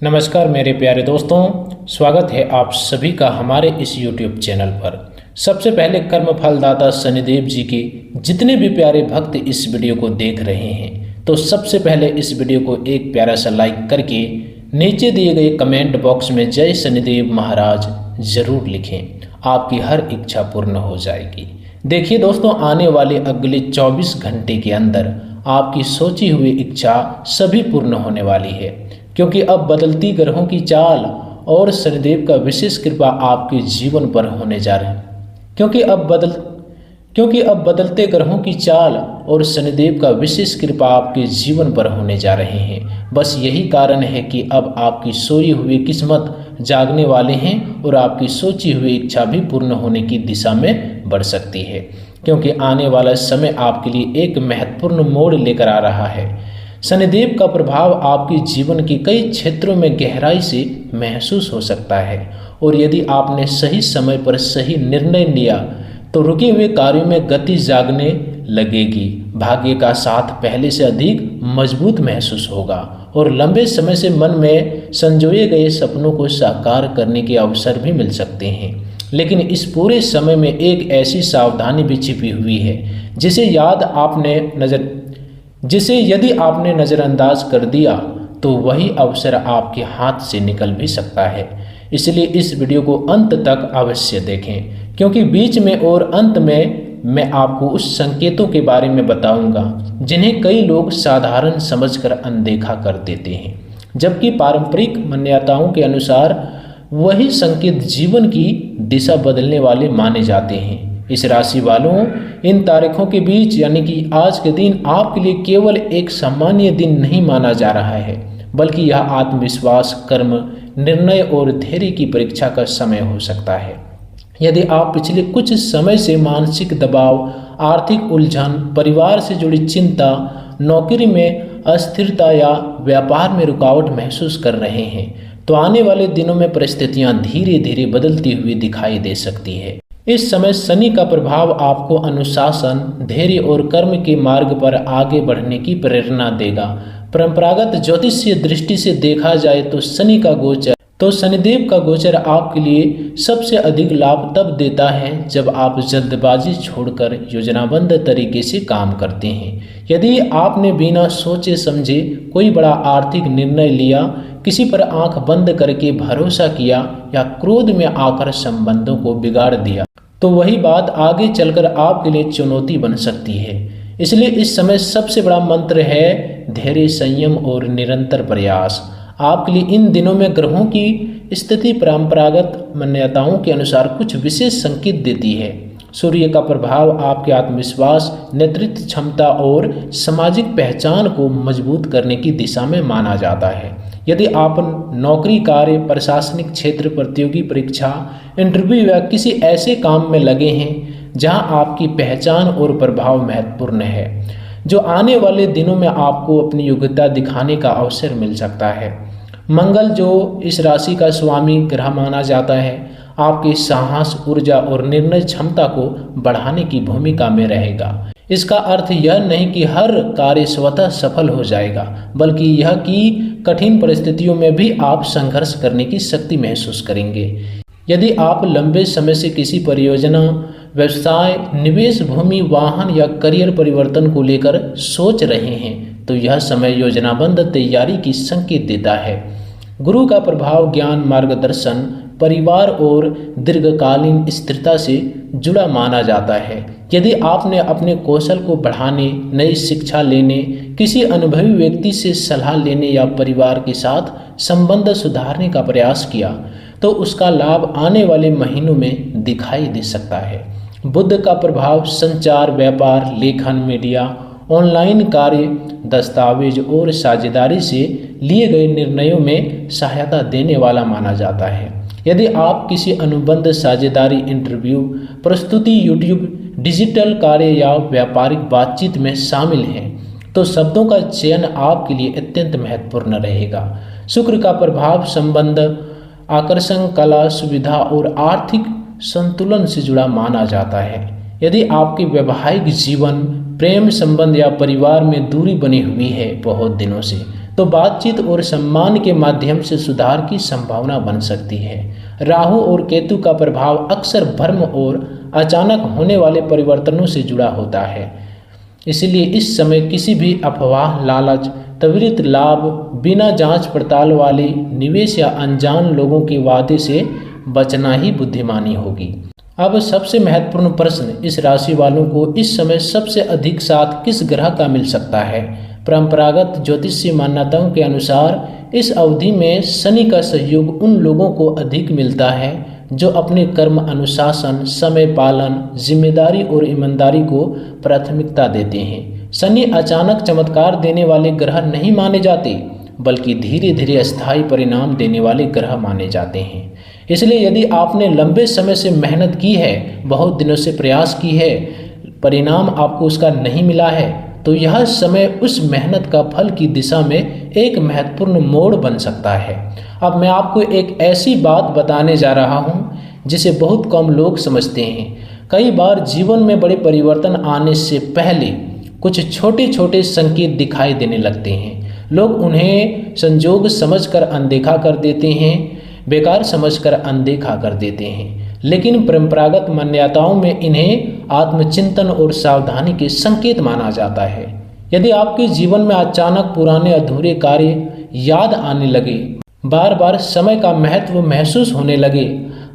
नमस्कार मेरे प्यारे दोस्तों, स्वागत है आप सभी का हमारे इस YouTube चैनल पर। सबसे पहले कर्म फलदाता शनिदेव जी के जितने भी प्यारे भक्त इस वीडियो को देख रहे हैं, तो सबसे पहले इस वीडियो को एक प्यारा सा लाइक करके नीचे दिए गए कमेंट बॉक्स में जय शनिदेव महाराज ज़रूर लिखें। आपकी हर इच्छा पूर्ण हो जाएगी। देखिए दोस्तों, आने वाले अगले 24 घंटे के अंदर आपकी सोची हुई इच्छा सभी पूर्ण होने वाली है, क्योंकि अब बदलती ग्रहों की चाल और शनिदेव का विशेष कृपा आपके जीवन पर होने जा रही है। क्योंकि अब बदलते ग्रहों की चाल और शनिदेव का विशेष कृपा आपके जीवन पर होने जा रहे हैं। बस यही कारण है कि अब आपकी सोई हुई किस्मत जागने वाले हैं और आपकी सोची हुई इच्छा भी पूर्ण होने की दिशा में बढ़ सकती है, क्योंकि आने वाला समय आपके लिए एक महत्वपूर्ण मोड़ लेकर आ रहा है। शनिदेव का प्रभाव आपके जीवन के कई क्षेत्रों में गहराई से महसूस हो सकता है, और यदि आपने सही समय पर सही निर्णय लिया तो रुके हुए कार्यों में गति जागने लगेगी। भाग्य का साथ पहले से अधिक मजबूत महसूस होगा और लंबे समय से मन में संजोए गए सपनों को साकार करने के अवसर भी मिल सकते हैं। लेकिन इस पूरे समय में एक ऐसी सावधानी भी छिपी हुई है जिसे यदि आपने नज़रअंदाज कर दिया तो वही अवसर आपके हाथ से निकल भी सकता है। इसलिए इस वीडियो को अंत तक अवश्य देखें, क्योंकि बीच में और अंत में मैं आपको उस संकेतों के बारे में बताऊंगा जिन्हें कई लोग साधारण समझकर अनदेखा कर देते हैं, जबकि पारंपरिक मान्यताओं के अनुसार वही संकेत जीवन की दिशा बदलने वाले माने जाते हैं। इस राशि वालों, इन तारीखों के बीच यानी कि आज के दिन आपके लिए केवल एक सामान्य दिन नहीं माना जा रहा है, बल्कि यह आत्मविश्वास, कर्म, निर्णय और धैर्य की परीक्षा का समय हो सकता है। यदि आप पिछले कुछ समय से मानसिक दबाव, आर्थिक उलझन, परिवार से जुड़ी चिंता, नौकरी में अस्थिरता या व्यापार में रुकावट महसूस कर रहे हैं, तो आने वाले दिनों में परिस्थितियां धीरे धीरे बदलती हुई दिखाई दे सकती है। इस समय शनि का प्रभाव आपको अनुशासन, धैर्य और कर्म के मार्ग पर आगे बढ़ने की प्रेरणा देगा। परंपरागत ज्योतिषीय दृष्टि से देखा जाए तो शनिदेव का गोचर आपके लिए सबसे अधिक लाभ तब देता है जब आप जल्दबाजी छोड़कर योजनाबद्ध तरीके से काम करते हैं। यदि आपने बिना सोचे समझे कोई बड़ा आर्थिक निर्णय लिया, किसी पर आंख बंद करके भरोसा किया या क्रोध में आकर संबंधों को बिगाड़ दिया, तो वही बात आगे चलकर आपके लिए चुनौती बन सकती है। इसलिए इस समय सबसे बड़ा मंत्र है धैर्य, संयम और निरंतर प्रयास। आपके लिए इन दिनों में ग्रहों की स्थिति परंपरागत मान्यताओं के अनुसार कुछ विशेष संकेत देती है। सूर्य का प्रभाव आपके आत्मविश्वास, नेतृत्व क्षमता और सामाजिक पहचान को मजबूत करने की दिशा में माना जाता है। यदि आप नौकरी, कार्य, प्रशासनिक क्षेत्र, प्रतियोगी परीक्षा, इंटरव्यू या किसी ऐसे काम में लगे हैं जहां आपकी पहचान और प्रभाव महत्वपूर्ण है, जो आने वाले दिनों में आपको अपनी योग्यता दिखाने का अवसर मिल सकता है। मंगल, जो इस राशि का स्वामी ग्रह माना जाता है, आपके साहस, ऊर्जा और निर्णय क्षमता को बढ़ाने की भूमिका में रहेगा। इसका अर्थ यह नहीं कि हर कार्य स्वतः सफल हो जाएगा, बल्कि यह कि कठिन परिस्थितियों में भी आप संघर्ष करने की शक्ति महसूस करेंगे। यदि आप लंबे समय से किसी परियोजना, व्यवसाय, निवेश, भूमि, वाहन या करियर परिवर्तन को लेकर सोच रहे हैं, तो यह समय योजनाबद्ध तैयारी की संकेत देता है। गुरु का प्रभाव ज्ञान, मार्गदर्शन, परिवार और दीर्घकालीन स्थिरता से जुड़ा माना जाता है। यदि आपने अपने कौशल को बढ़ाने, नई शिक्षा लेने, किसी अनुभवी व्यक्ति से सलाह लेने या परिवार के साथ संबंध सुधारने का प्रयास किया, तो उसका लाभ आने वाले महीनों में दिखाई दे सकता है। बुध का प्रभाव संचार, व्यापार, लेखन, मीडिया, ऑनलाइन कार्य, दस्तावेज और साझेदारी से लिए गए निर्णयों में सहायता देने वाला माना जाता है। यदि आप किसी अनुबंध, साझेदारी, इंटरव्यू, प्रस्तुति, यूट्यूब, डिजिटल कार्य या व्यापारिक बातचीत में शामिल हैं, तो शब्दों का चयन आपके लिए अत्यंत महत्वपूर्ण रहेगा। शुक्र का प्रभाव संबंध, आकर्षण, कला, सुविधा और आर्थिक संतुलन से जुड़ा माना जाता है। यदि आपके वैवाहिक जीवन, प्रेम संबंध या परिवार में दूरी बनी हुई है बहुत दिनों से, तो बातचीत और सम्मान के माध्यम से सुधार की संभावना बन सकती है। राहु और केतु का प्रभाव अक्सर भ्रम और अचानक होने वाले परिवर्तनों से जुड़ा होता है, इसलिए इस समय किसी भी अफवाह, लालच, त्वरित लाभ, बिना जांच पड़ताल वाले निवेश या अनजान लोगों के वादे से बचना ही बुद्धिमानी होगी। अब सबसे महत्वपूर्ण प्रश्न, इस राशि वालों को इस समय सबसे अधिक साथ किस ग्रह का मिल सकता है? परंपरागत ज्योतिषीय मान्यताओं के अनुसार इस अवधि में शनि का सहयोग उन लोगों को अधिक मिलता है जो अपने कर्म, अनुशासन, समय पालन, जिम्मेदारी और ईमानदारी को प्राथमिकता देते हैं। शनि अचानक चमत्कार देने वाले ग्रह नहीं माने जाते, बल्कि धीरे धीरे अस्थायी परिणाम देने वाले ग्रह माने जाते हैं। इसलिए यदि आपने लंबे समय से मेहनत की है, बहुत दिनों से प्रयास की है, परिणाम आपको उसका नहीं मिला है, तो यह समय उस मेहनत का फल की दिशा में एक महत्वपूर्ण मोड़ बन सकता है। अब मैं आपको एक ऐसी बात बताने जा रहा हूँ जिसे बहुत कम लोग समझते हैं। कई बार जीवन में बड़े परिवर्तन आने से पहले कुछ छोटे छोटे संकेत दिखाई देने लगते हैं। लोग उन्हें संजोग समझकर अनदेखा कर देते हैं, बेकार समझकर अनदेखा कर देते हैं, लेकिन परंपरागत मान्यताओं में इन्हें आत्मचिंतन और सावधानी के संकेत माना जाता है। यदि आपके जीवन में अचानक पुराने अधूरे कार्य याद आने लगे, बार बार समय का महत्व महसूस होने लगे,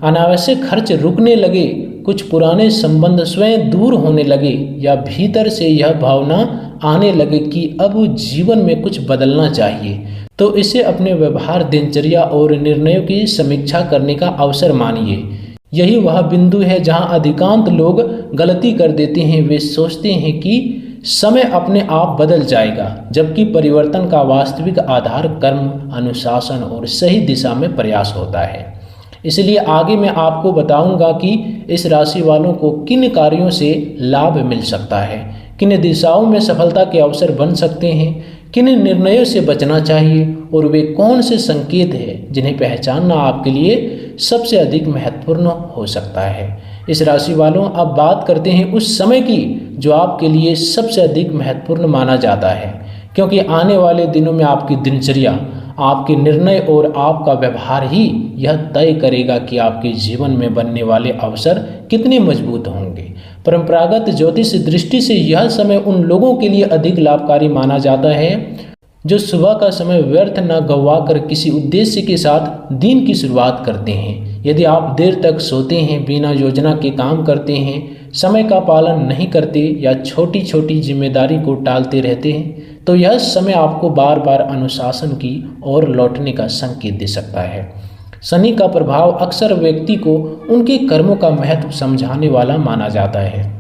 अनावश्यक खर्च रुकने लगे, कुछ पुराने संबंध स्वयं दूर होने लगे, या भीतर से यह भावना आने लगे कि अब जीवन में कुछ बदलना चाहिए, तो इसे अपने व्यवहार, दिनचर्या और निर्णयों की समीक्षा करने का अवसर मानिए। यही वह बिंदु है जहां अधिकांश लोग गलती कर देते हैं। वे सोचते हैं कि समय अपने आप बदल जाएगा, जबकि परिवर्तन का वास्तविक आधार कर्म, अनुशासन और सही दिशा में प्रयास होता है। इसलिए आगे मैं आपको बताऊंगा कि इस राशि वालों को किन कार्यों से लाभ मिल सकता है, किन दिशाओं में सफलता के अवसर बन सकते हैं, किन निर्णयों से बचना चाहिए और वे कौन से संकेत हैं जिन्हें पहचानना आपके लिए सबसे अधिक महत्वपूर्ण हो सकता है। इस राशि वालों, अब बात करते हैं उस समय की जो आपके लिए सबसे अधिक महत्वपूर्ण माना जाता है, क्योंकि आने वाले दिनों में आपकी दिनचर्या, आपके निर्णय और आपका व्यवहार ही यह तय करेगा कि आपके जीवन में बनने वाले अवसर कितने मजबूत होंगे। परंपरागत ज्योतिष दृष्टि से यह समय उन लोगों के लिए अधिक लाभकारी माना जाता है जो सुबह का समय व्यर्थ न गंवाकर किसी उद्देश्य के साथ दिन की शुरुआत करते हैं। यदि आप देर तक सोते हैं, बिना योजना के काम करते हैं, समय का पालन नहीं करते या छोटी छोटी जिम्मेदारी को टालते रहते हैं, तो यह समय आपको बार बार अनुशासन की ओर लौटने का संकेत दे सकता है। शनि का प्रभाव अक्सर व्यक्ति को उनके कर्मों का महत्व समझाने वाला माना जाता है।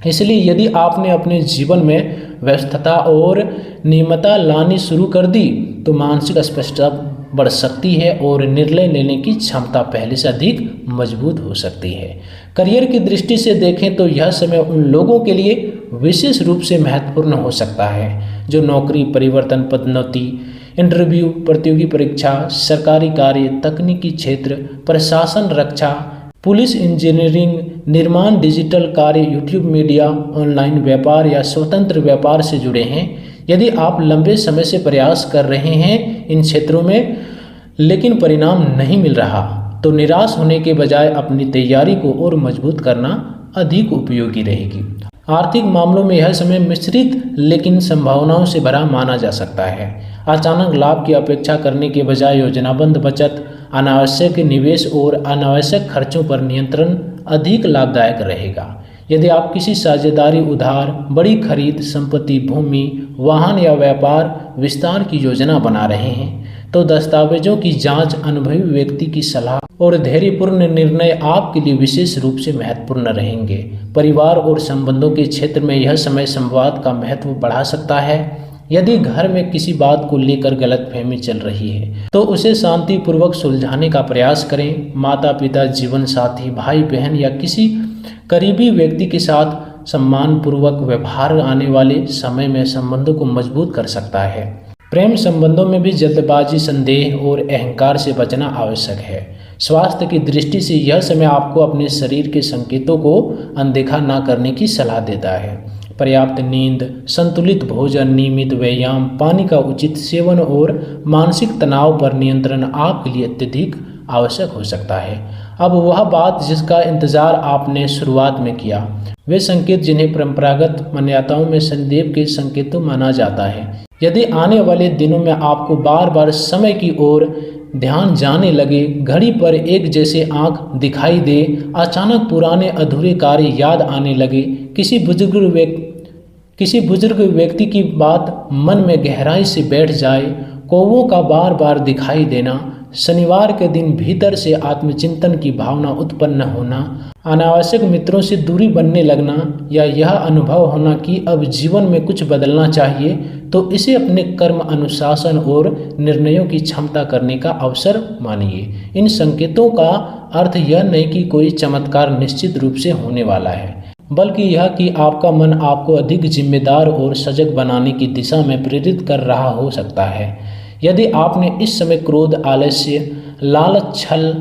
इसलिए यदि आपने अपने जीवन में व्यस्तता और नियमितता लानी शुरू कर दी, तो मानसिक स्पष्टता बढ़ सकती है और निर्णय लेने की क्षमता पहले से अधिक मजबूत हो सकती है। करियर की दृष्टि से देखें तो यह समय उन लोगों के लिए विशेष रूप से महत्वपूर्ण हो सकता है जो नौकरी परिवर्तन, पदोन्नति, इंटरव्यू, प्रतियोगी परीक्षा, सरकारी कार्य, तकनीकी क्षेत्र, प्रशासन, रक्षा, पुलिस, इंजीनियरिंग, निर्माण, डिजिटल कार्य, यूट्यूब मीडिया, ऑनलाइन व्यापार या स्वतंत्र व्यापार से जुड़े हैं। यदि आप लंबे समय से प्रयास कर रहे हैं इन क्षेत्रों में लेकिन परिणाम नहीं मिल रहा, तो निराश होने के बजाय अपनी तैयारी को और मजबूत करना अधिक उपयोगी रहेगी। आर्थिक मामलों में यह समय मिश्रित लेकिन संभावनाओं से भरा माना जा सकता है। अचानक लाभ की अपेक्षा करने के बजाय योजनाबद्ध बचत, अनावश्यक निवेश और अनावश्यक खर्चों पर नियंत्रण अधिक लाभदायक रहेगा। यदि आप किसी साझेदारी, उधार, बड़ी खरीद, संपत्ति, भूमि, वाहन या व्यापार विस्तार की योजना बना रहे हैं, तो दस्तावेजों की जांच, अनुभवी व्यक्ति की सलाह और धैर्यपूर्ण निर्णय आपके लिए विशेष रूप से महत्वपूर्ण रहेंगे। परिवार और संबंधों के क्षेत्र में यह समय संवाद का महत्व बढ़ा सकता है। यदि घर में किसी बात को लेकर गलतफहमी चल रही है तो उसे शांतिपूर्वक सुलझाने का प्रयास करें। माता पिता, जीवन साथी, भाई बहन या किसी करीबी व्यक्ति के साथ सम्मानपूर्वक व्यवहार आने वाले समय में संबंधों को मजबूत कर सकता है। प्रेम संबंधों में भी जल्दबाजी, संदेह और अहंकार से बचना आवश्यक है। स्वास्थ्य की दृष्टि से यह समय आपको अपने शरीर के संकेतों को अनदेखा न करने की सलाह देता है। पर्याप्त नींद, संतुलित भोजन, नियमित व्यायाम, पानी का उचित सेवन और मानसिक तनाव पर नियंत्रण आपके लिए अत्यधिक आवश्यक हो सकता है। अब वह बात जिसका इंतजार आपने शुरुआत में किया, वे संकेत जिन्हें परंपरागत मान्यताओं में शनिदेव के संकेतों माना जाता है। यदि आने वाले दिनों में आपको बार बार समय की ओर ध्यान जाने लगे, घड़ी पर एक जैसे आंख दिखाई दे, अचानक पुराने अधूरे कार्य याद आने लगे, किसी बुजुर्ग व्यक्ति की बात मन में गहराई से बैठ जाए, कौवों का बार बार दिखाई देना, शनिवार के दिन भीतर से आत्मचिंतन की भावना उत्पन्न होना, अनावश्यक मित्रों से दूरी बनने लगना, या यह अनुभव होना कि अब जीवन में कुछ बदलना चाहिए, तो इसे अपने कर्म, अनुशासन और निर्णयों की क्षमता करने का अवसर मानिए। इन संकेतों का अर्थ यह नहीं कि कोई चमत्कार निश्चित रूप से होने वाला है, बल्कि यह कि आपका मन आपको अधिक जिम्मेदार और सजग बनाने की दिशा में प्रेरित कर रहा हो सकता है। यदि आपने इस समय क्रोध, आलस्य, लालच, छल,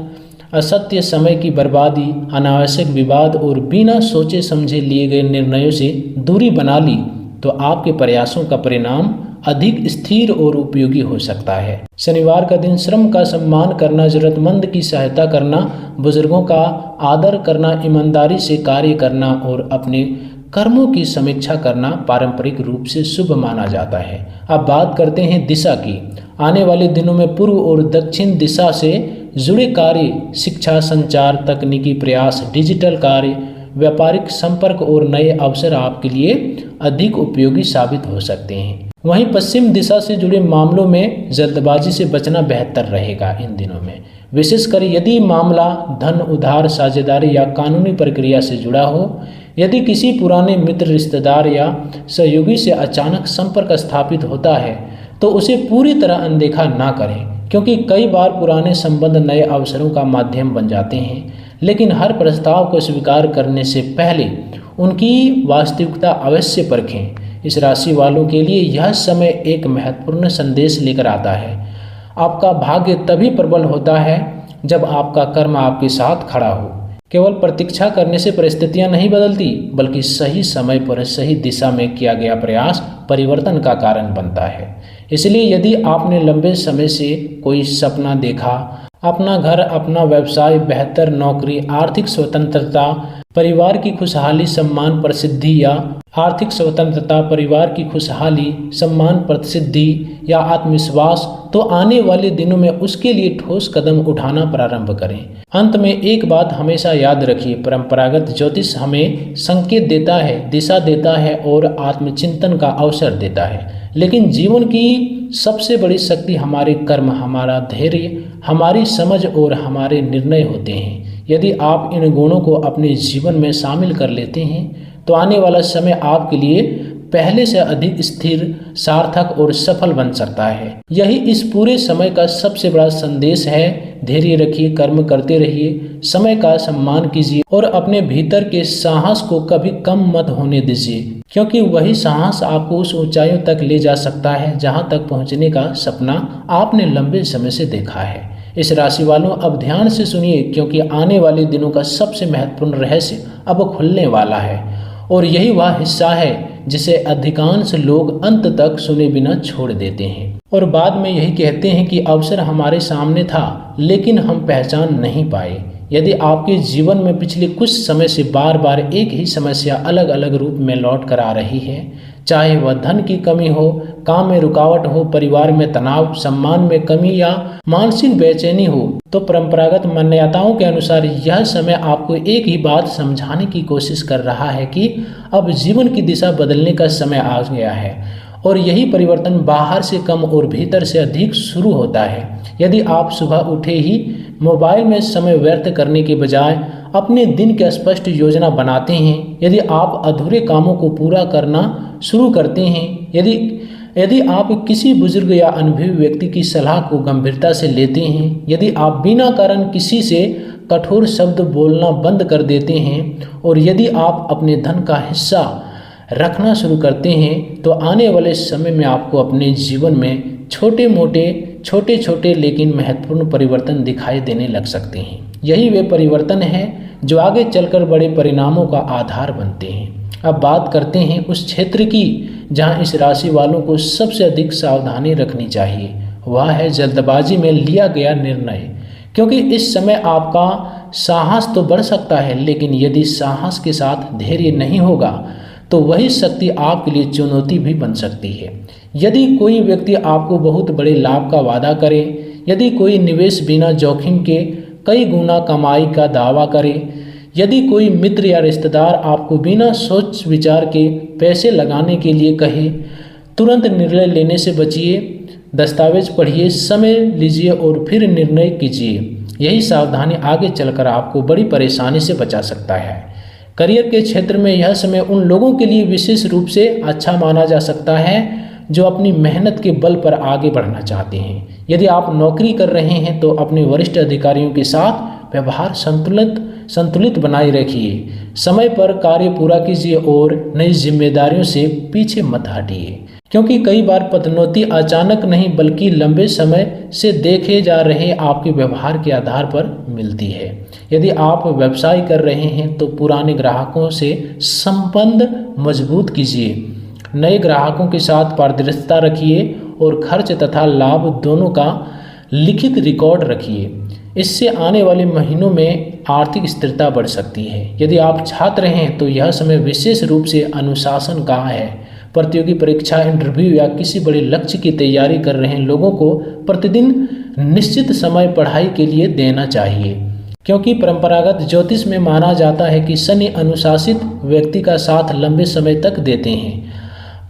असत्य समय की बर्बादी, अनावश्यक विवाद और बिना सोचे समझे लिए गए निर्णयों से दूरी बना ली, तो आपके प्रयासों का परिणाम अधिक स्थिर और उपयोगी हो सकता है। शनिवार का दिन श्रम का सम्मान करना, जरूरतमंद की सहायता करना, बुजुर्गों का आदर करना, ईमानदारी से कार्य करना और अपने कर्मों की समीक्षा करना पारंपरिक रूप से शुभ माना जाता है। अब बात करते हैं दिशा की। आने वाले दिनों में पूर्व और दक्षिण दिशा से जुड़े कार्य, शिक्षा, संचार, तकनीकी प्रयास, डिजिटल कार्य, व्यापारिक संपर्क और नए अवसर आपके लिए अधिक उपयोगी साबित हो सकते हैं। वहीं पश्चिम दिशा से जुड़े मामलों में जल्दबाजी से बचना बेहतर रहेगा इन दिनों में, विशेषकर यदि मामला धन, उधार, साझेदारी या कानूनी प्रक्रिया से जुड़ा हो। यदि किसी पुराने मित्र, रिश्तेदार या सहयोगी से अचानक संपर्क स्थापित होता है, तो उसे पूरी तरह अनदेखा ना करें, क्योंकि कई बार पुराने संबंध नए अवसरों का माध्यम बन जाते हैं। लेकिन हर प्रस्ताव को स्वीकार करने से पहले उनकी वास्तविकता अवश्य परखें। इस राशि वालों के लिए यह समय एक महत्वपूर्ण संदेश लेकर आता है। आपका भाग्य तभी प्रबल होता है जब आपका कर्म आपके साथ खड़ा हो। केवल प्रतीक्षा करने से परिस्थितियां नहीं बदलती, बल्कि सही समय पर सही दिशा में किया गया प्रयास परिवर्तन का कारण बनता है। इसलिए यदि आपने लंबे समय से कोई सपना देखा, अपना घर, अपना व्यवसाय, बेहतर नौकरी, आर्थिक स्वतंत्रता, परिवार की खुशहाली, सम्मान, प्रसिद्धि या आर्थिक स्वतंत्रता, परिवार की खुशहाली, सम्मान, प्रसिद्धि या आत्मविश्वास, तो आने वाले दिनों में उसके लिए ठोस कदम उठाना प्रारंभ करें। अंत में एक बात हमेशा याद रखिए, परंपरागत ज्योतिष हमें संकेत देता है, दिशा देता है और आत्मचिंतन का अवसर देता है, लेकिन जीवन की सबसे बड़ी शक्ति हमारे कर्म, हमारा धैर्य, हमारी समझ और हमारे निर्णय होते हैं। यदि आप इन गुणों को अपने जीवन में शामिल कर लेते हैं, तो आने वाला समय आपके लिए पहले से अधिक स्थिर, सार्थक और सफल बन सकता है। यही इस पूरे समय का सबसे बड़ा संदेश है। धैर्य रखिए, कर्म करते रहिए, समय का सम्मान कीजिए और अपने भीतर के साहस को कभी कम मत होने दीजिए, क्योंकि वही साहस आपको उस ऊंचाइयों तक ले जा सकता है जहां तक पहुंचने का सपना आपने लंबे समय से देखा है। इस राशि वालों, अब ध्यान से सुनिए, क्योंकि आने वाले दिनों का सबसे महत्वपूर्ण रहस्य अब खुलने वाला है, और यही वह हिस्सा है जिसे अधिकांश लोग अंत तक सुने बिना छोड़ देते हैं और बाद में यही कहते हैं कि अवसर हमारे सामने था, लेकिन हम पहचान नहीं पाए। यदि आपके जीवन में पिछले कुछ समय से बार बार एक ही समस्या अलग अलग रूप में लौट कर आ रही है, चाहे वह धन की कमी हो, काम में रुकावट हो, परिवार में तनाव, सम्मान में कमी या मानसिक बेचैनी हो, तो परंपरागत मान्यताओं के अनुसार यह समय आपको एक ही बात समझाने की कोशिश कर रहा है कि अब जीवन की दिशा बदलने का समय आ गया है, और यही परिवर्तन बाहर से कम और भीतर से अधिक शुरू होता है। यदि आप सुबह उठे ही मोबाइल में समय व्यर्थ करने के बजाय अपने दिन की स्पष्ट योजना बनाते हैं, यदि आप अधूरे कामों को पूरा करना शुरू करते हैं, यदि आप किसी बुजुर्ग या अनुभवी व्यक्ति की सलाह को गंभीरता से लेते हैं, यदि आप बिना कारण किसी से कठोर शब्द बोलना बंद कर देते हैं, और यदि आप अपने धन का हिस्सा रखना शुरू करते हैं, तो आने वाले समय में आपको अपने जीवन में छोटे छोटे लेकिन महत्वपूर्ण परिवर्तन दिखाई देने लग सकते हैं। यही वे परिवर्तन हैं जो आगे चलकर बड़े परिणामों का आधार बनते हैं। अब बात करते हैं उस क्षेत्र की जहां इस राशि वालों को सबसे अधिक सावधानी रखनी चाहिए। वह है जल्दबाजी में लिया गया निर्णय, क्योंकि इस समय आपका साहस तो बढ़ सकता है, लेकिन यदि साहस के साथ धैर्य नहीं होगा तो वही शक्ति आपके लिए चुनौती भी बन सकती है। यदि कोई व्यक्ति आपको बहुत बड़े लाभ का वादा करे, यदि कोई निवेश बिना जोखिम के कई गुना कमाई का दावा करे, यदि कोई मित्र या रिश्तेदार आपको बिना सोच विचार के पैसे लगाने के लिए कहे, तुरंत निर्णय लेने से बचिए। दस्तावेज पढ़िए, समय लीजिए और फिर निर्णय कीजिए। यही सावधानी आगे चलकर आपको बड़ी परेशानी से बचा सकता है। करियर के क्षेत्र में यह समय उन लोगों के लिए विशेष रूप से अच्छा माना जा सकता है जो अपनी मेहनत के बल पर आगे बढ़ना चाहते हैं। यदि आप नौकरी कर रहे हैं तो अपने वरिष्ठ अधिकारियों के साथ व्यवहार संतुलित बनाए रखिए। समय पर कार्य पूरा कीजिए और नई जिम्मेदारियों से पीछे मत हटिए, क्योंकि कई बार पदोन्नति अचानक नहीं बल्कि लंबे समय से देखे जा रहे आपके व्यवहार के आधार पर मिलती है। यदि आप व्यवसाय कर रहे हैं तो पुराने ग्राहकों से संबंध मजबूत कीजिए। नए ग्राहकों के साथ पारदर्शिता रखिए और खर्च तथा लाभ दोनों का लिखित रिकॉर्ड रखिए। इससे आने वाले महीनों में आर्थिक स्थिरता बढ़ सकती है। यदि आप छात्र हैं तो यह समय विशेष रूप से अनुशासन का है। प्रतियोगी परीक्षा, इंटरव्यू या किसी बड़े लक्ष्य की तैयारी कर रहे लोगों को प्रतिदिन निश्चित समय पढ़ाई के लिए देना चाहिए, क्योंकि परंपरागत ज्योतिष में माना जाता है कि शनि अनुशासित व्यक्ति का साथ लंबे समय तक देते हैं।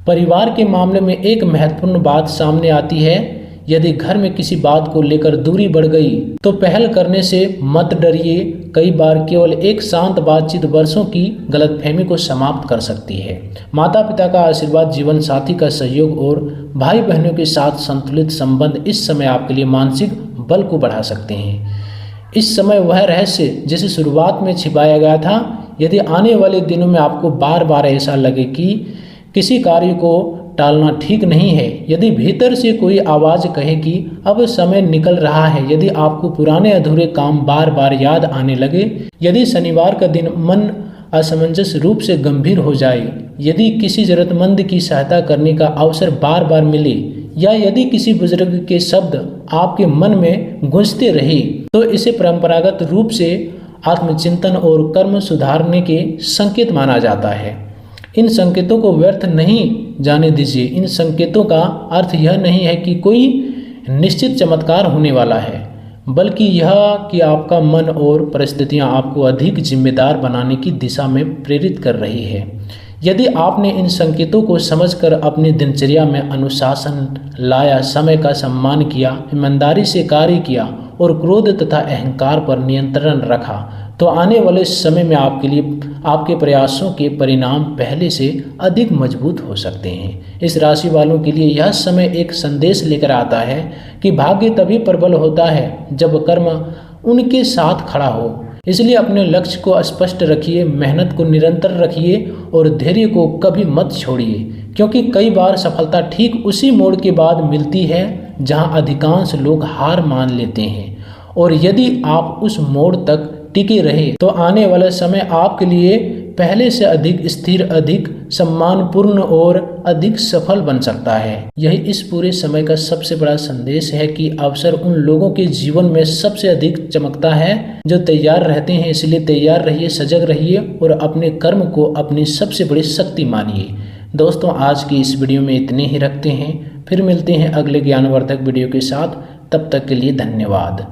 परिवार के मामले में एक महत्वपूर्ण बात सामने आती है। यदि घर में किसी बात को लेकर दूरी बढ़ गई तो पहल करने से मत डरिए। कई बार केवल एक शांत बातचीत वर्षों की गलतफहमी को समाप्त कर सकती है। माता पिता का आशीर्वाद, जीवन साथी का सहयोग और भाई बहनों के साथ संतुलित संबंध इस समय आपके लिए मानसिक बल को बढ़ा सकते हैं। इस समय वह रहस्य जिसे शुरुआत में छिपाया गया था, यदि आने वाले दिनों में आपको बार बार ऐसा लगे कि किसी कार्य को टालना ठीक नहीं है, यदि भीतर से कोई आवाज़ कहे कि अब समय निकल रहा है, यदि आपको पुराने अधूरे काम बार बार याद आने लगे, यदि शनिवार का दिन मन असमंजस रूप से गंभीर हो जाए, यदि किसी जरूरतमंद की सहायता करने का अवसर बार बार मिले, या यदि किसी बुजुर्ग के शब्द आपके मन में गूंजते रहे, तो इसे परंपरागत रूप से आत्मचिंतन और कर्म सुधारने के संकेत माना जाता है। इन संकेतों को व्यर्थ नहीं जाने दीजिए। इन संकेतों का अर्थ यह नहीं है कि कोई निश्चित चमत्कार होने वाला है, बल्कि यह कि आपका मन और परिस्थितियां आपको अधिक जिम्मेदार बनाने की दिशा में प्रेरित कर रही है। यदि आपने इन संकेतों को समझकर अपनी दिनचर्या में अनुशासन लाया, समय का सम्मान किया, ईमानदारी से कार्य किया और क्रोध तथा अहंकार पर नियंत्रण रखा, तो आने वाले समय में आपके लिए आपके प्रयासों के परिणाम पहले से अधिक मजबूत हो सकते हैं। इस राशि वालों के लिए यह समय एक संदेश लेकर आता है कि भाग्य तभी प्रबल होता है जब कर्म उनके साथ खड़ा हो। इसलिए अपने लक्ष्य को स्पष्ट रखिए, मेहनत को निरंतर रखिए और धैर्य को कभी मत छोड़िए, क्योंकि कई बार सफलता ठीक उसी मोड़ के बाद मिलती है जहां अधिकांश लोग हार मान लेते हैं। और यदि आप उस मोड़ तक टिके रहे तो आने वाला समय आपके लिए पहले से अधिक स्थिर, अधिक सम्मानपूर्ण और अधिक सफल बन सकता है। यही इस पूरे समय का सबसे बड़ा संदेश है कि अवसर उन लोगों के जीवन में सबसे अधिक चमकता है जो तैयार रहते हैं। इसलिए तैयार रहिए, सजग रहिए और अपने कर्म को अपनी सबसे बड़ी शक्ति मानिए। दोस्तों, आज की इस वीडियो में इतने ही रखते हैं। फिर मिलते हैं अगले ज्ञानवर्धक वीडियो के साथ। तब तक के लिए धन्यवाद।